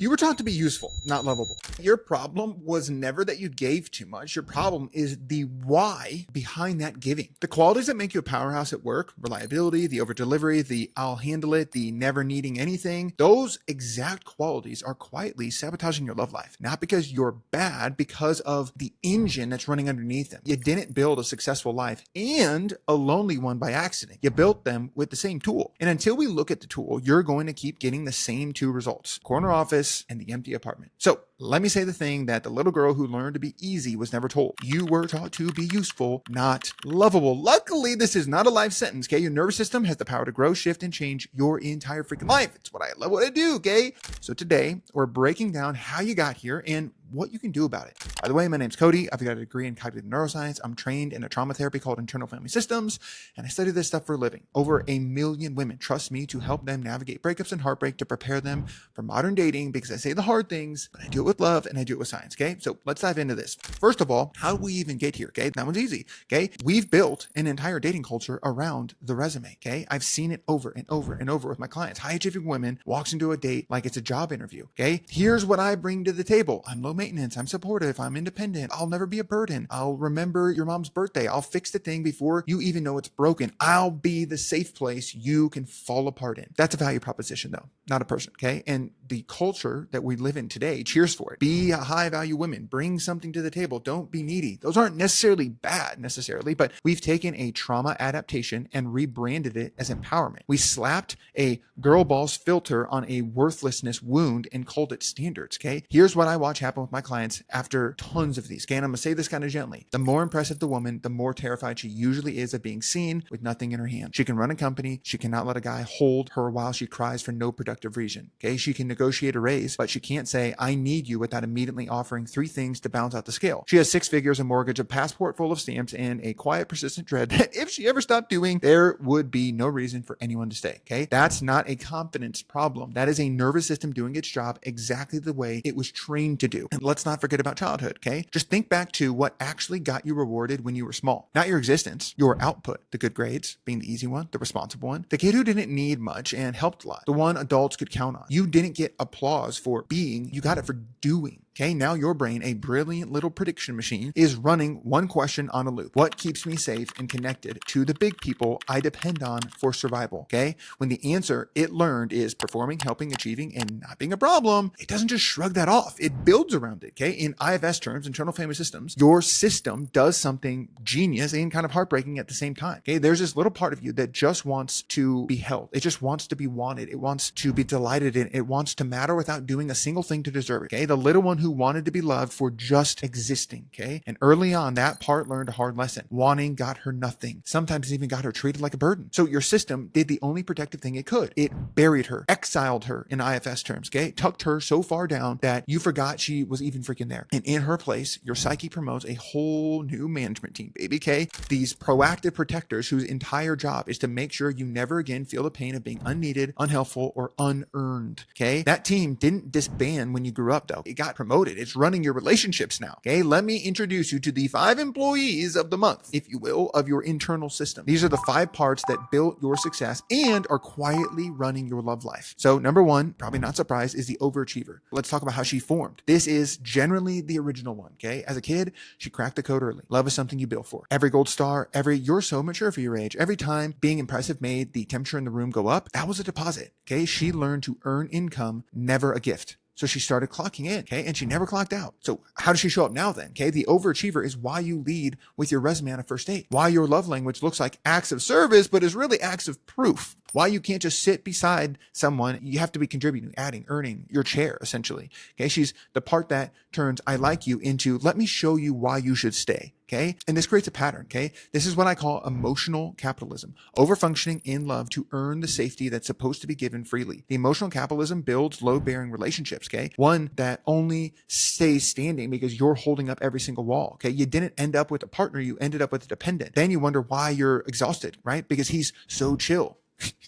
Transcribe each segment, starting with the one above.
You were taught to be useful, not lovable. Your problem was never that you gave too much. Your problem is the why behind that giving. The qualities that make you a powerhouse at work, reliability, the over delivery, the I'll handle it, the never needing anything, those exact qualities are quietly sabotaging your love life. Not because you're bad, because of the engine that's running underneath them. You didn't build a successful life and a lonely one by accident. You built them with the same tool. And until we look at the tool, you're going to keep getting the same two results: corner office and the empty apartment. So let me say the thing that the little girl who learned to be easy was never told. You were taught to be useful, not lovable. Luckily, this is not a life sentence, okay? Your nervous system has the power to grow, shift, and change your entire freaking life. It's what I love what I do, okay? So today, we're breaking down how you got here and what you can do about it. By the way, my name's Cody. I've got a degree in cognitive neuroscience. I'm trained in a trauma therapy called internal family systems, and I study this stuff for a living. Over 1 million women trust me to help them navigate breakups and heartbreak, to prepare them for modern dating, because I say the hard things, but I do it with love and I do it with science, okay? So let's dive into this. First of all, how do we even get here, okay? That one's easy, okay? We've built an entire dating culture around the resume, okay? I've seen it over and over and over with my clients. High-achieving women walks into a date like it's a job interview, okay? Here's what I bring to the table. I'm low maintenance, I'm supportive, I'm independent, I'll never be a burden, I'll remember your mom's birthday, I'll fix the thing before you even know it's broken, I'll be the safe place you can fall apart in. That's a value proposition though, not a person, okay? And the culture that we live in today cheers for it. Be a high value woman, bring something to the table, don't be needy. Those aren't necessarily bad necessarily, but we've taken a trauma adaptation and rebranded it as empowerment. We slapped a girl boss filter on a worthlessness wound and called it standards, okay? Here's what I watch happen with my clients after tons of these, okay? And I'm gonna say this kind of gently. The more impressive the woman, the more terrified she usually is of being seen with nothing in her hand. She can run a company. She cannot let a guy hold her while she cries for no productive reason, okay? She can negotiate a raise, but she can't say, I need you, without immediately offering 3 things to balance out the scale. She has 6 figures, a mortgage, a passport full of stamps, and a quiet, persistent dread that if she ever stopped doing, there would be no reason for anyone to stay, okay? That's not a confidence problem. That is a nervous system doing its job exactly the way it was trained to do. And let's not forget about childhood, okay? Just think back to what actually got you rewarded when you were small. Not your existence, your output. The good grades, being the easy one, the responsible one. The kid who didn't need much and helped a lot. The one adults could count on. You didn't get applause for being, you got it for doing. Okay, now your brain, a brilliant little prediction machine, is running one question on a loop. What keeps me safe and connected to the big people I depend on for survival? Okay, when the answer it learned is performing, helping, achieving, and not being a problem, it doesn't just shrug that off. It builds around it. Okay, in IFS terms, internal family systems, your system does something genius and kind of heartbreaking at the same time. Okay, there's this little part of you that just wants to be held. It just wants to be wanted. It wants to be delighted in. It wants to matter without doing a single thing to deserve it. Okay, the little one who wanted to be loved for just existing, okay? And early on, that part learned a hard lesson. Wanting got her nothing. Sometimes even got her treated like a burden. So your system did the only protective thing it could. It buried her, exiled her in IFS terms, okay? Tucked her so far down that you forgot she was even freaking there. And in her place, your psyche promotes a whole new management team, baby, okay? These proactive protectors whose entire job is to make sure you never again feel the pain of being unneeded, unhelpful, or unearned, okay? That team didn't disband when you grew up, though. It got promoted. It's running your relationships now, okay? Let me introduce you to the 5 employees of the month, if you will, of your internal system. These are the 5 parts that built your success and are quietly running your love life. So number 1, probably not surprised, is the overachiever. Let's talk about how she formed. This is generally the original one, okay? As a kid, she cracked the code early. Love is something you built for. Every gold star, you're so mature for your age. Every time being impressive made the temperature in the room go up, that was a deposit, okay? She learned to earn income, never a gift. So she started clocking in, okay? And she never clocked out. So how does she show up now then, okay? The overachiever is why you lead with your resume on a first date. Why your love language looks like acts of service, but is really acts of proof. Why you can't just sit beside someone. You have to be contributing, adding, earning your chair, essentially. Okay, she's the part that turns I like you into let me show you why you should stay. Okay, and this creates a pattern. Okay, this is what I call emotional capitalism. Overfunctioning in love to earn the safety that's supposed to be given freely. The emotional capitalism builds load-bearing relationships. Okay, one that only stays standing because you're holding up every single wall. Okay, you didn't end up with a partner, you ended up with a dependent. Then you wonder why you're exhausted, right? Because he's so chill.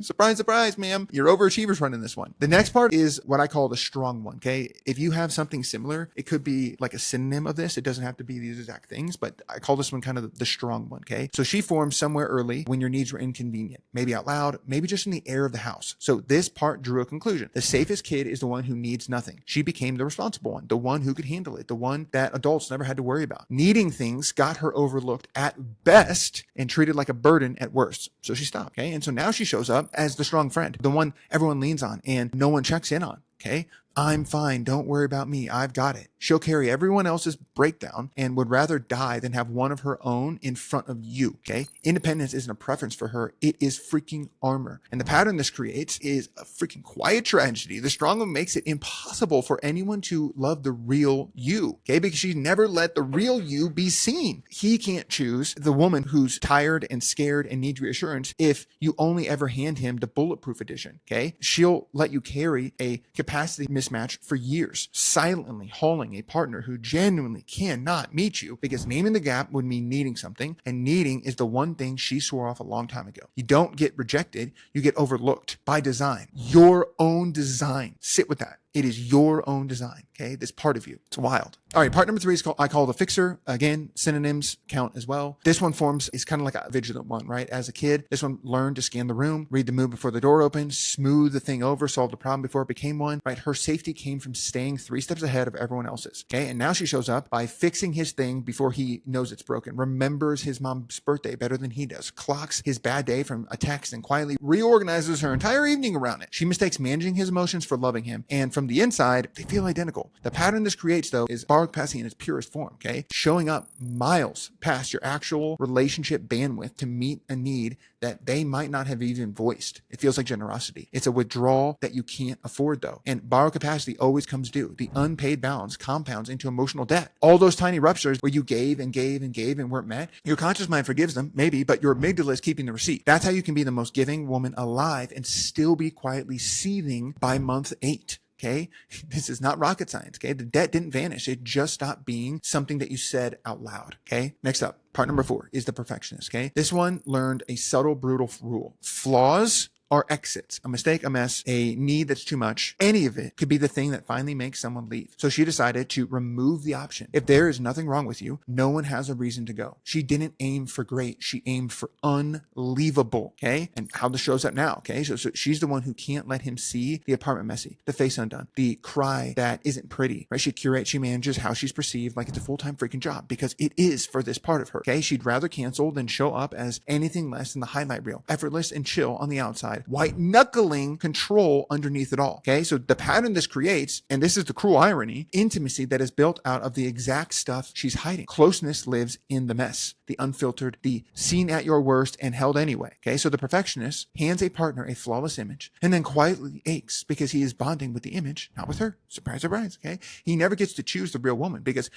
Surprise, surprise, ma'am. You're overachievers running this one. The next part is what I call the strong one, okay? If you have something similar, it could be like a synonym of this. It doesn't have to be these exact things, but I call this one kind of the strong one, okay? So she formed somewhere early when your needs were inconvenient, maybe out loud, maybe just in the air of the house. So this part drew a conclusion. The safest kid is the one who needs nothing. She became the responsible one, the one who could handle it, the one that adults never had to worry about. Needing things got her overlooked at best and treated like a burden at worst. So she stopped, okay? And so now she shows up as the strong friend, the one everyone leans on and no one checks in on, okay? I'm fine. Don't worry about me. I've got it. She'll carry everyone else's breakdown and would rather die than have one of her own in front of you. Okay. Independence isn't a preference for her. It is freaking armor. And the pattern this creates is a freaking quiet tragedy. The strong one makes it impossible for anyone to love the real you. Okay. Because she never let the real you be seen. He can't choose the woman who's tired and scared and needs reassurance if you only ever hand him the bulletproof edition. Okay. She'll let you carry a capacity mismatch for years, silently hauling a partner who genuinely cannot meet you, because naming the gap would mean needing something, and needing is the one thing she swore off a long time ago. You don't get rejected, you get overlooked by design. Your own design. Sit with that. It is your own design, okay? This part of you. It's wild. All right, part number 3 is I call the fixer. Again, synonyms count as well. This one is kind of like a vigilant one, right? As a kid, this one learned to scan the room, read the mood before the door opened, smooth the thing over, solve the problem before it became one, right? Her safety came from staying 3 steps ahead of everyone else's, okay? And now she shows up by fixing his thing before he knows it's broken, remembers his mom's birthday better than he does, clocks his bad day from a text and quietly reorganizes her entire evening around it. She mistakes managing his emotions for loving him, and from the inside, they feel identical. The pattern this creates, though, is borrowed capacity in its purest form, okay? Showing up miles past your actual relationship bandwidth to meet a need that they might not have even voiced. It feels like generosity. It's a withdrawal that you can't afford, though. And borrowed capacity always comes due. The unpaid balance compounds into emotional debt. All those tiny ruptures where you gave and gave and gave and weren't met, your conscious mind forgives them, maybe, but your amygdala is keeping the receipt. That's how you can be the most giving woman alive and still be quietly seething by month 8. Okay. This is not rocket science. Okay. The debt didn't vanish. It just stopped being something that you said out loud. Okay. Next up, part number 4 is the perfectionist. Okay. This one learned a subtle, brutal rule. Flaws are exits. A mistake, a mess, a need that's too much. Any of it could be the thing that finally makes someone leave. So she decided to remove the option. If there is nothing wrong with you, no one has a reason to go. She didn't aim for great. She aimed for unleavable. Okay. And how this shows up now. Okay. So she's the one who can't let him see the apartment messy, the face undone, the cry that isn't pretty, right? She curates, she manages how she's perceived like it's a full-time freaking job, because it is for this part of her. Okay. She'd rather cancel than show up as anything less than the highlight reel, effortless and chill on the outside, white knuckling control underneath it all. Okay. So the pattern this creates, and this is the cruel irony, intimacy that is built out of the exact stuff she's hiding. Closeness lives in the mess, the unfiltered, the seen at your worst and held anyway. Okay. So the perfectionist hands a partner a flawless image and then quietly aches because he is bonding with the image, not with her. Surprise, surprise. Okay. He never gets to choose the real woman because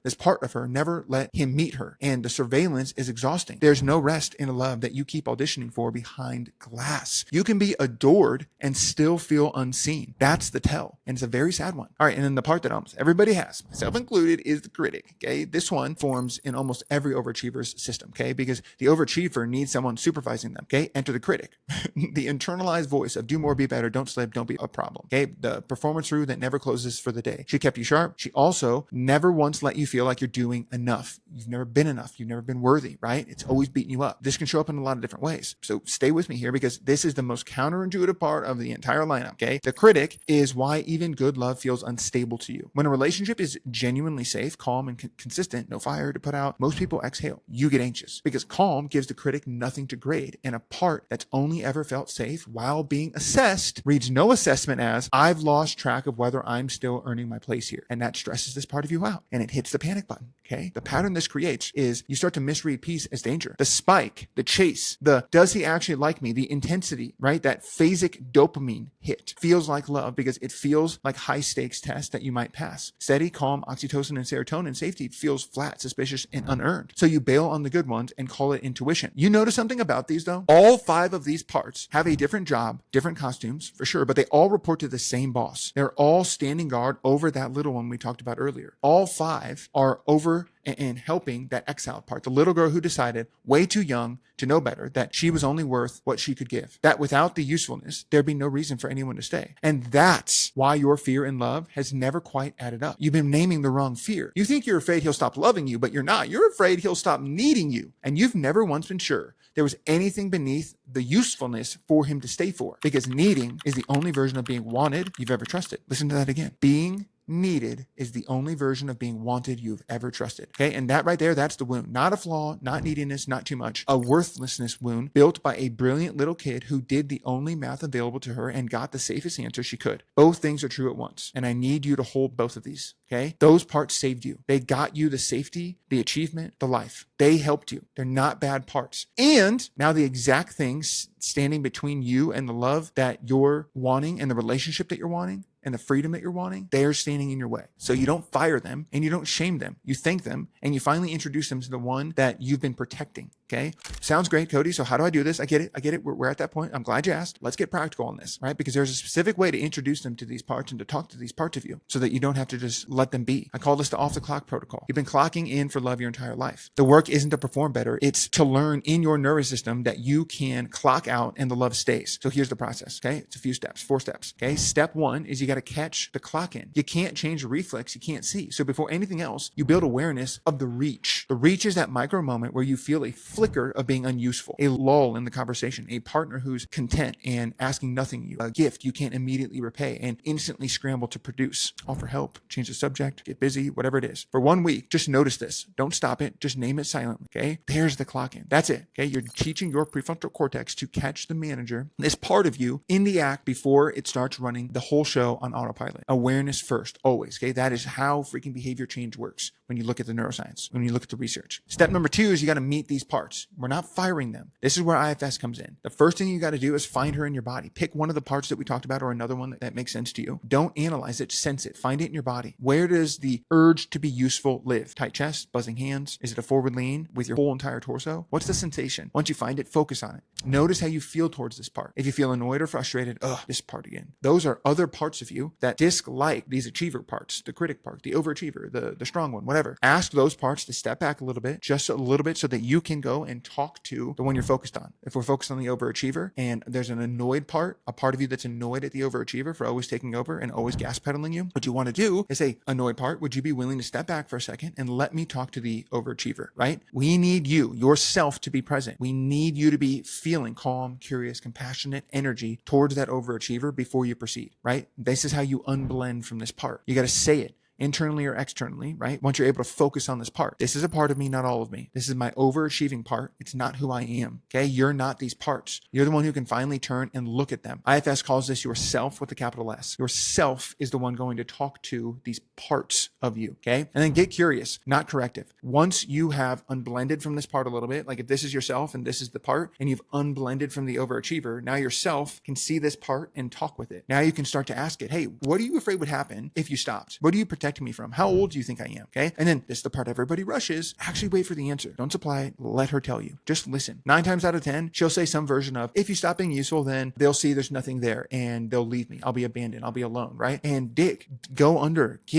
this part of her never let him meet her. And the surveillance is exhausting. There's no rest in a love that you keep auditioning for behind glass. You can be adored and still feel unseen. That's the tell. And it's a very sad one. All right. And then the part that almost everybody has, myself included, is the critic. Okay. This one forms in almost every overachiever's system. Okay. Because the overachiever needs someone supervising them. Okay. Enter the critic. The internalized voice of do more, be better, don't slip, don't be a problem. Okay. The performance rule that never closes for the day. She kept you sharp. She also never once let you feel like you're doing enough. You've never been enough. You've never been worthy, right? It's always beating you up. This can show up in a lot of different ways. So stay with me here, because this is the most counterintuitive part of the entire lineup. Okay. The critic is why even good love feels unstable to you. When a relationship is genuinely safe, calm, and consistent, no fire to put out, most people exhale. You get anxious because calm gives the critic nothing to grade. And a part that's only ever felt safe while being assessed reads no assessment as I've lost track of whether I'm still earning my place here. And that stresses this part of you out and it hits the panic button. Okay. The pattern this creates is you start to misread peace as danger. The spike, the chase, the does he actually like me, the intensity, right? That phasic dopamine hit feels like love because it feels like high stakes test that you might pass. Steady, calm, oxytocin and serotonin safety feels flat, suspicious, and unearned. So you bail on the good ones and call it intuition. You notice something about these though? All 5 of these parts have a different job, different costumes for sure, but they all report to the same boss. They're all standing guard over that little one we talked about earlier. All 5 are over and helping that exiled part, the little girl who decided way too young to know better that she was only worth what she could give, that without the usefulness, there'd be no reason for anyone to stay. And that's why your fear in love has never quite added up. You've been naming the wrong fear. You think you're afraid he'll stop loving you, but you're not. You're afraid he'll stop needing you. And you've never once been sure there was anything beneath the usefulness for him to stay for, because needing is the only version of being wanted you've ever trusted. Listen to that again. Being needed is the only version of being wanted you've ever trusted. Okay. And that right there, that's the wound. Not a flaw, not neediness, not too much. A worthlessness wound built by a brilliant little kid who did the only math available to her and got the safest answer she could. Both things are true at once. And I need you to hold both of these. Okay. Those parts saved you. They got you the safety, the achievement, the life. They helped you. They're not bad parts. And now the exact things standing between you and the love that you're wanting and the relationship that you're wanting and the freedom that you're wanting, they're standing in your way. So you don't fire them and you don't shame them. You thank them and you finally introduce them to the one that you've been protecting. Okay. Sounds great, Cody. So how do I do this? I get it. We're at that point. I'm glad you asked. Let's get practical on this, right? Because there's a specific way to introduce them to these parts and to talk to these parts of you so that you don't have to just let them be. I call this the off the clock protocol. You've been clocking in for love your entire life. The work isn't to perform better. It's to learn in your nervous system that you can clock out and the love stays. So here's the process. Okay. It's a few steps, 4 steps. Okay. Step 1 is you got to catch the clock in. You can't change the reflex you can't see. So before anything else, you build awareness of the reach. The reach is that micro moment where you feel a flicker of being unuseful, a lull in the conversation, a partner who's content and asking nothing of you, a gift you can't immediately repay and instantly scramble to produce. Offer help, change the subject, get busy, whatever it is. For 1 week, just notice this. Don't stop it. Just name it silently. Okay. There's the clock in. That's it. Okay. You're teaching your prefrontal cortex to catch the manager, this part of you, in the act before it starts running the whole show on autopilot. Awareness first, always. Okay. That is how freaking behavior change works when you look at the neuroscience, when you look at the research. Step number 2 is you got to meet these parts. We're not firing them. This is where IFS comes in. The first thing you got to do is find her in your body. Pick one of the parts that we talked about or another one that makes sense to you. Don't analyze it, sense it. Find it in your body. Where does the urge to be useful live? Tight chest, buzzing hands? Is it a forward lean with your whole entire torso? What's the sensation? Once you find it, focus on it. Notice how you feel towards this part. If you feel annoyed or frustrated, this part again. Those are other parts of you that dislike these achiever parts, the critic part, the overachiever, the strong one, whatever. Ask those parts to step back a little bit, just a little bit, so that you can go and talk to the one you're focused on. If we're focused on the overachiever and there's an annoyed part, a part of you that's annoyed at the overachiever for always taking over and always gas pedaling you, what you want to do is say, annoyed part, would you be willing to step back for a second and let me talk to the overachiever, right? We need you, yourself, to be present. We need you to be feeling calm, curious, compassionate energy towards that overachiever before you proceed, right? This is how you unblend from this part. You got to say it. Internally or externally, right? Once you're able to focus on this part. This is a part of me, not all of me. This is my overachieving part. It's not who I am. Okay. You're not these parts. You're the one who can finally turn and look at them. IFS calls this yourself with a capital S. Yourself is the one going to talk to these parts of you. Okay. And then get curious, not corrective. Once you have unblended from this part a little bit, like if this is yourself and this is the part and you've unblended from the overachiever, now yourself can see this part and talk with it. Now you can start to ask it, hey, what are you afraid would happen if you stopped? What are you protecting me from? How old do you think I am? Okay. And then this is the part everybody rushes. Actually wait for the answer. Don't supply it. Let her tell you. Just listen. 9 times out of 10, she'll say some version of, if you stop being useful, then they'll see there's nothing there and they'll leave me. I'll be abandoned. I'll be alone. Right. And get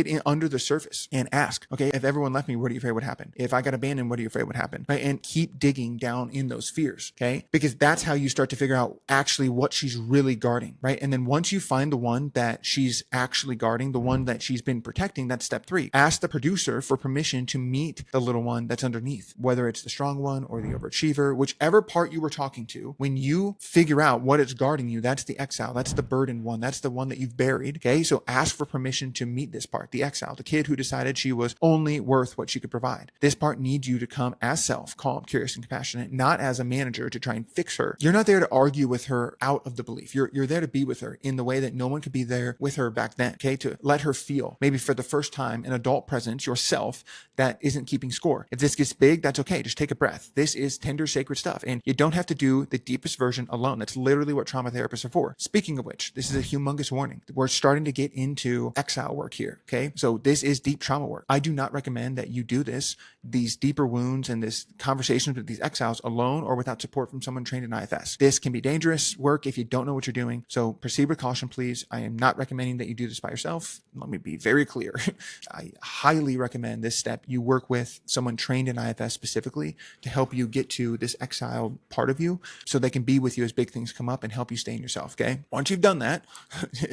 in under the surface and ask, okay, if everyone left me, what are you afraid would happen? If I got abandoned, what are you afraid would happen? Right. And keep digging down in those fears. Okay. Because that's how you start to figure out actually what she's really guarding. Right. And then once you find the one that she's actually guarding, the one that she's been protecting, that's step 3. Ask the producer for permission to meet the little one that's underneath, whether it's the strong one or the overachiever, whichever part you were talking to. When you figure out what it's guarding you, that's the exile. That's the burden one. That's the one that you've buried. Okay. So ask for permission to meet this part, the exile, the kid who decided she was only worth what she could provide. This part needs you to come as self, calm, curious, and compassionate, not as a manager to try and fix her. You're not there to argue with her out of the belief. You're there to be with her in the way that no one could be there with her back then. Okay. To let her feel, maybe for the first time, an adult presence, yourself, that isn't keeping score. If this gets big, that's okay. Just take a breath. This is tender, sacred stuff. And you don't have to do the deepest version alone. That's literally what trauma therapists are for. Speaking of which, this is a humongous warning. We're starting to get into exile work here. Okay. So this is deep trauma work. I do not recommend that you do these deeper wounds and this conversations with these exiles alone or without support from someone trained in IFS. This can be dangerous work if you don't know what you're doing. So proceed with caution, please. I am not recommending that you do this by yourself. Let me be very clear. failure. I highly recommend this step. You work with someone trained in IFS specifically to help you get to this exiled part of you so they can be with you as big things come up and help you stay in yourself. Okay. Once you've done that,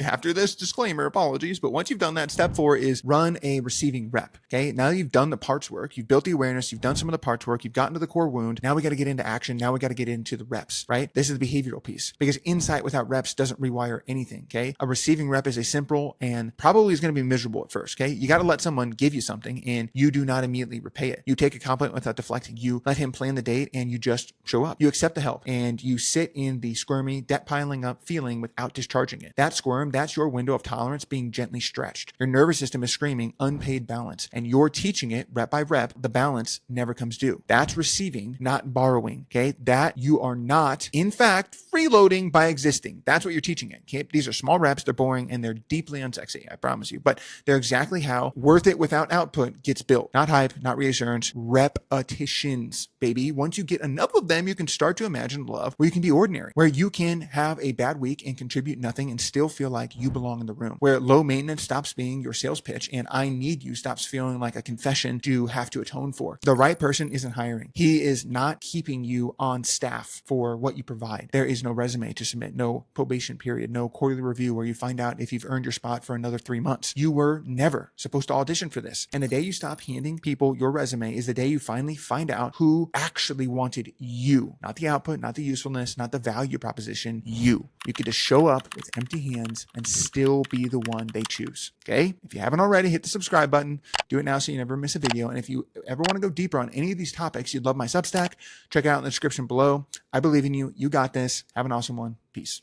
after this disclaimer, apologies, but once you've done that, step 4 is run a receiving rep. Okay. Now you've done the parts work, you've built the awareness, you've done some of the parts work, you've gotten to the core wound. Now we got to get into action. Now we got to get into the reps, right? This is the behavioral piece because insight without reps doesn't rewire anything. Okay. A receiving rep is a simple and probably is going to be miserable at first. Okay. You got to let someone give you something and you do not immediately repay it. You take a compliment without deflecting. You let him plan the date and you just show up. You accept the help and you sit in the squirmy, debt piling up feeling without discharging it. That squirm, that's your window of tolerance being gently stretched. Your nervous system is screaming unpaid balance and you're teaching it rep by rep. The balance never comes due. That's receiving, not borrowing. Okay. That you are not, in fact, freeloading by existing. That's what you're teaching it. Okay. These are small reps. They're boring and they're deeply unsexy. I promise you, but they're exactly how worth it without output gets built. Not hype, not reassurance, repetitions, baby. Once you get enough of them, you can start to imagine love where you can be ordinary, where you can have a bad week and contribute nothing and still feel like you belong in the room, where low maintenance stops being your sales pitch and I need you stops feeling like a confession to have to atone for. The right person isn't hiring. He is not keeping you on staff for what you provide. There is no resume to submit, no probation period, no quarterly review where you find out if you've earned your spot for another 3 months. You were never supposed to audition for this. And the day you stop handing people your resume is the day you finally find out who actually wanted you, not the output, not the usefulness, not the value proposition, you. You could just show up with empty hands and still be the one they choose. Okay. If you haven't already, hit the subscribe button. Do it now so you never miss a video. And if you ever want to go deeper on any of these topics, you'd love my Substack. Check it out in the description below. I believe in you. You got this. Have an awesome one. Peace.